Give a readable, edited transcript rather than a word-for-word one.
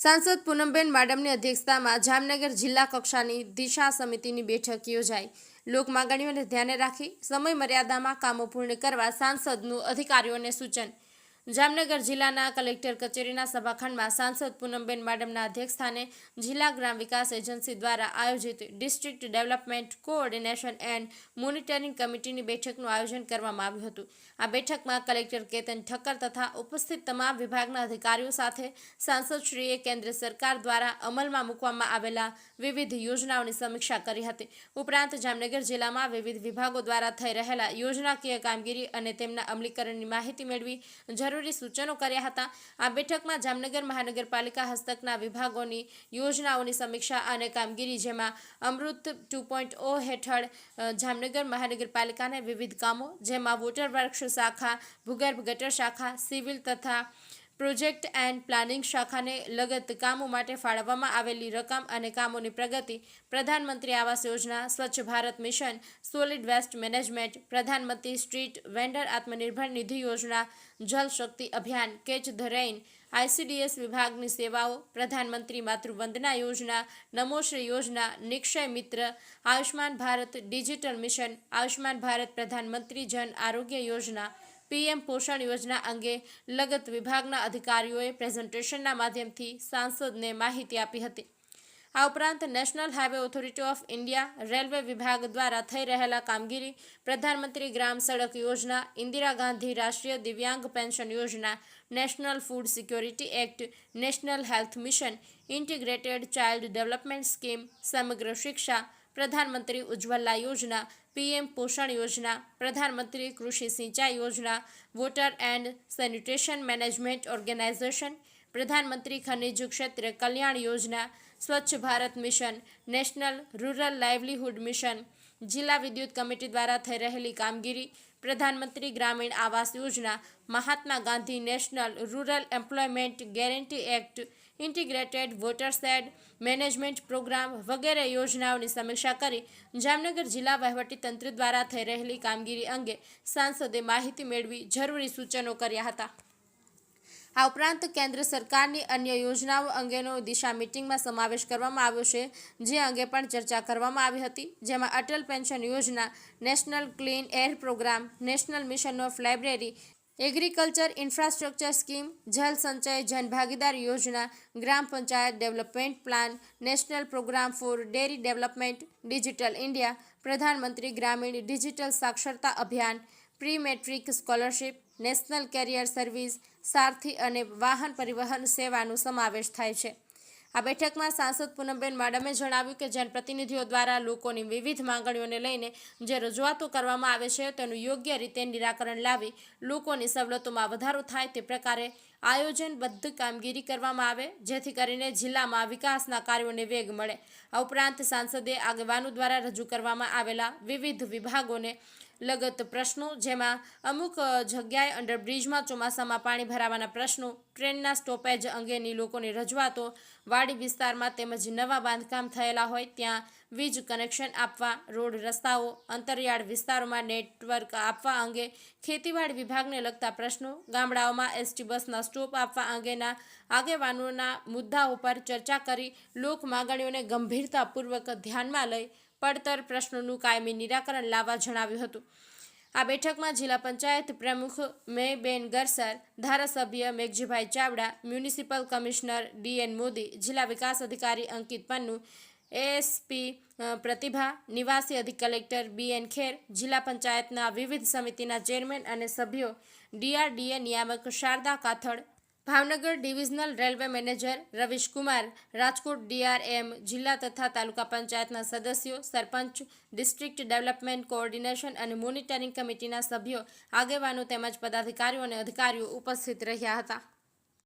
सांसद पूनमबेन माडमની અધ્યક્ષતામાં જામનગર જિલ્લા કક્ષાની દિશા સમિતિની બેઠક યોજાઈ। લોક માંગણીઓને ધ્યાને રાખી સમય મર્યાદામાં કામો પૂર્ણ કરવા સાંસદનું અધિકારીઓને સૂચન। જામનગર જિલ્લાના કલેક્ટર કચેરીના સભાખંડમાં સાંસદ પૂનમબેન માડમના અધ્યક્ષસ્થાને જિલ્લા ગ્રામ વિકાસ એજન્સી દ્વારા આયોજિત district development coordination and monitoring કમિટીની બેઠકનું આયોજન કરવામાં આવ્યું હતું। આ બેઠકમાં કલેક્ટર કેતન ઠક્કર તથા ઉપસ્થિત તમામ વિભાગના અધિકારીઓ સાથે સાંસદશ્રીએ કેન્દ્ર સરકાર દ્વારા અમલમાં મૂકવામાં આવેલા વિવિધ યોજનાઓની સમીક્ષા કરી હતી। ઉપરાંત જામનગર જિલ્લામાં વિવિધ વિભાગો દ્વારા થઈ રહેલા યોજનાકીય કામગીરી અને તેમના અમલીકરણની માહિતી મેળવી જરૂરી સૂચનો કર્યા હતા। આ બેઠકમાં જામનગર મહાનગરપાલિકા હસ્તકના વિભાગોની યોજનાઓની સમીક્ષા અને કામગીરી, જેમાં અમૃત 2.0 હેઠળ જામનગર મહાનગરપાલિકાને વિવિધ કામો, જેમાં વોટર વર્ક્સ શાખા, ભૂગર્ભ ગટર શાખા, સિવિલ તથા પ્રોજેક્ટ એન્ડ પ્લાનિંગ શાખાને લગત કામો માટે ફાળવવામાં આવેલી રકમ અને કામોની પ્રગતિ, પ્રધાનમંત્રી આવાસ યોજના, Swachh Bharat mission, solid waste management, પ્રધાનમંત્રી સ્ટ્રીટ વેન્ડર આત્મનિર્ભર નિધિ યોજના, જલ શક્તિ અભિયાન, કેચ ધ રેઇન, ICDS વિભાગની સેવાઓ, પ્રધાનમંત્રી માતૃવંદના યોજના, નમોશ્રી યોજના, નિક્ષય મિત્ર, આયુષ્માન ભારત ડિજિટલ મિશન, આયુષ્માન ભારત પ્રધાનમંત્રી જન આરોગ્ય યોજના, PM પોષણ યોજના અંગે લગત વિભાગના અધિકારીઓએ પ્રેઝન્ટેશનના માધ્યમથી સાંસદને માહિતી આપી હતી। આ ઉપરાંત national highway authority of India, railway વિભાગ દ્વારા થઈ રહેલા કામગીરી, પ્રધાનમંત્રી ગ્રામ સડક યોજના, ઇન્દિરા ગાંધી રાષ્ટ્રીય દિવ્યાંગ pension Yojana, national food security act, national health mission, integrated child development scheme, સમગ્ર શિક્ષા, પ્રધાનમંત્રી ઉજ્જવલા યોજના, PM પોષણ યોજના, પ્રધાનમંત્રી કૃષિ સિંચાઈ યોજના, water and sanitation management organisation, પ્રધાનમંત્રી ખનિજ ક્ષેત્ર કલ્યાણ યોજના, Swachh Bharat mission, national rural livelihood mission, જિલ્લા વિદ્યુત કમિટી દ્વારા થઈ રહેલી કામગીરી, પ્રધાનમંત્રી Gramin Awas Yojana, Mahatma Gandhi national rural employment guarantee act, integrated watershed management programme વગેરે યોજનાઓની સમીક્ષા કરી જામનગર જિલ્લા વહીવટીતંત્ર દ્વારા થઈ રહેલી કામગીરી અંગે સાંસદે માહિતી મેળવી જરૂરી સૂચનો કર્યા હતા। આ ઉપરાંત કેન્દ્ર સરકારની અન્ય યોજનાઓ અંગેનો દિશા મીટિંગમાં સમાવેશ કરવામાં આવ્યો છે, જે અંગે પણ ચર્ચા કરવામાં આવી હતી, જેમાં Atal pension Yojana, national clean air programme, national mission of library, agriculture infrastructure scheme, Jal Sanchay Jan Bhagidar Yojana, Gram panchayat development plan, national programme for dairy development, digital India, Pradhan Mantri Gramin digital Saksharta Abhiyan, pre matric scholarship, national career service, Sarathi અને વાહન પરિવહન સેવાનો સમાવેશ થાય છે। આ બેઠકમાં સાંસદ પૂનમબેન માડમે જણાવ્યું કે જનપ્રતિનિધિઓ દ્વારા લોકોની વિવિધ માંગણીઓને લઈને જે રજૂઆતો કરવામાં આવે છે તેનું યોગ્ય રીતે નિરાકરણ લાવી લોકોની સવલતોમાં વધારો થાય તે પ્રકારે આયોજનબદ્ધ કામગીરી કરવામાં આવે, જેથી કરીને જિલ્લામાં વિકાસના કાર્યોને વેગ મળે। આ ઉપરાંત સાંસદે આગેવાનો દ્વારા રજૂ કરવામાં આવેલા વિવિધ વિભાગોને લગત પ્રશ્નો, જેમાં અમુક જગ્યાએ અંડરબ્રિજમાં ચોમાસામાં પાણી ભરાવાના પ્રશ્નો, ટ્રેનના સ્ટોપેજ અંગેની લોકોની રજૂઆતો, વાડી વિસ્તારમાં તેમજ નવા બાંધકામ થયેલા હોય ત્યાં વીજ કનેક્શન આપવા, રોડ રસ્તાઓ, અંતરિયાળ વિસ્તારોમાં નેટવર્ક આપવા અંગે, ખેતીવાડી વિભાગને લગતા પ્રશ્નો, ગામડાઓમાં ST બસના સ્ટોપ આપવા અંગેના આગેવાનોના મુદ્દાઓ પર ચર્ચા કરી લોક માંગણીઓને ગંભીરતાપૂર્વક ધ્યાનમાં લઈ પડતર પ્રશ્નોનું કાયમી નિરાકરણ લાવવા જણાવ્યું હતું। આ બેઠકમાં જિલ્લા પંચાયત પ્રમુખ મેયબેન ગરસર, ધારાસભ્ય Meghjibhai Chavda, municipal commissioner DN Modi, જિલ્લા વિકાસ અધિકારી અંકિત પન્નુ, ASP પ્રતિભા, નિવાસી અધિક કલેક્ટર BN ખેર, જિલ્લા પંચાયતના વિવિધ સમિતિના ચેરમેન અને સભ્યો, DRDA નિયામક Sharda Kathad, Bhavnagar divisional railway manager Ravish Kumar, Rajkot DRM, જિલ્લા તથા તાલુકા પંચાયતના સદસ્યો, સરપંચ, ડિસ્ટ્રિક્ટ ડેવલપમેન્ટ કોઓર્ડિનેશન અને મોનિટરિંગ કમિટીના સભ્યો, આગેવાનો તેમજ પદાધિકારીઓ અને અધિકારીઓ ઉપસ્થિત રહ્યા હતા।